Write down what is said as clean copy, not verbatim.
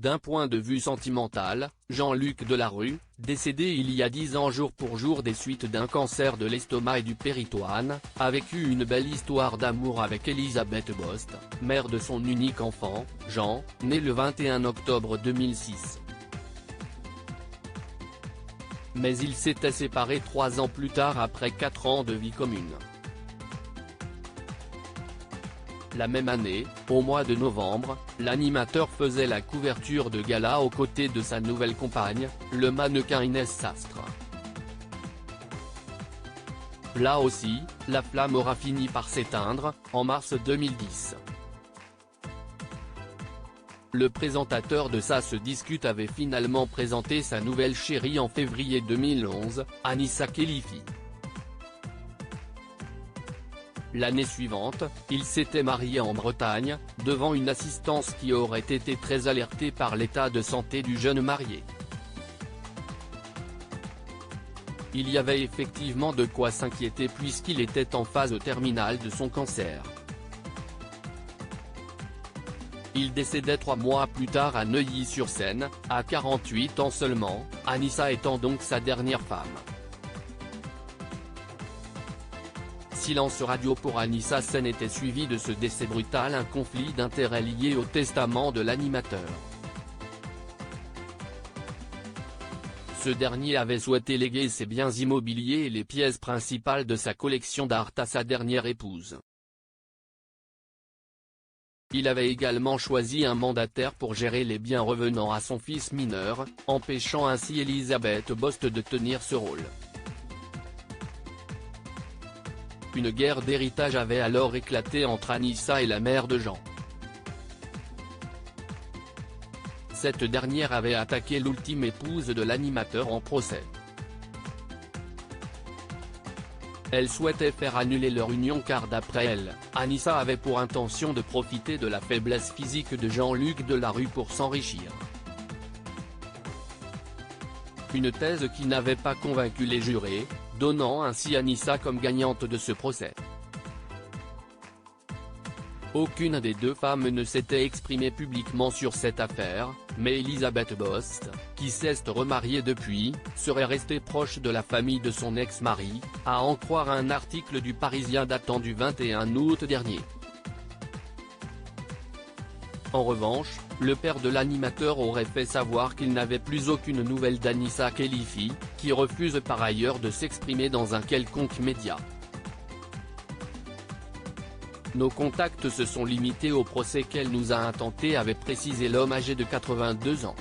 D'un point de vue sentimental, Jean-Luc Delarue, décédé il y a 10 ans jour pour jour des suites d'un cancer de l'estomac et du péritoine, a vécu une belle histoire d'amour avec Elisabeth Bost, mère de son unique enfant, Jean, né le 21 octobre 2006. Mais ils s'étaient séparés 3 ans plus tard après 4 ans de vie commune. La même année, au mois de novembre, l'animateur faisait la couverture de gala aux côtés de sa nouvelle compagne, le mannequin Inès Sastre. Là aussi, la flamme aura fini par s'éteindre, en mars 2010. Le présentateur de Ça se discute avait finalement présenté sa nouvelle chérie en février 2011, Anissa Khelifi. L'année suivante, il s'était marié en Bretagne, devant une assistance qui aurait été très alertée par l'état de santé du jeune marié. Il y avait effectivement de quoi s'inquiéter puisqu'il était en phase terminale de son cancer. Il décédait 3 mois plus tard à Neuilly-sur-Seine, à 48 ans seulement, Anissa étant donc sa dernière femme. Silence radio pour Anissa. Scène était suivi de ce décès brutal un conflit d'intérêts lié au testament de l'animateur. Ce dernier avait souhaité léguer ses biens immobiliers et les pièces principales de sa collection d'art à sa dernière épouse. Il avait également choisi un mandataire pour gérer les biens revenant à son fils mineur, empêchant ainsi Elisabeth Bost de tenir ce rôle. Une guerre d'héritage avait alors éclaté entre Anissa et la mère de Jean. Cette dernière avait attaqué l'ultime épouse de l'animateur en procès. Elle souhaitait faire annuler leur union car d'après elle, Anissa avait pour intention de profiter de la faiblesse physique de Jean-Luc Delarue pour s'enrichir. Une thèse qui n'avait pas convaincu les jurés, donnant ainsi Anissa comme gagnante de ce procès. Aucune des deux femmes ne s'était exprimée publiquement sur cette affaire, mais Elisabeth Bost, qui s'est remariée depuis, serait restée proche de la famille de son ex-mari, à en croire un article du Parisien datant du 21 août dernier. En revanche, le père de l'animateur aurait fait savoir qu'il n'avait plus aucune nouvelle d'Anissa Khelifi, qui refuse par ailleurs de s'exprimer dans un quelconque média. Nos contacts se sont limités au procès qu'elle nous a intenté, avait précisé l'homme âgé de 82 ans.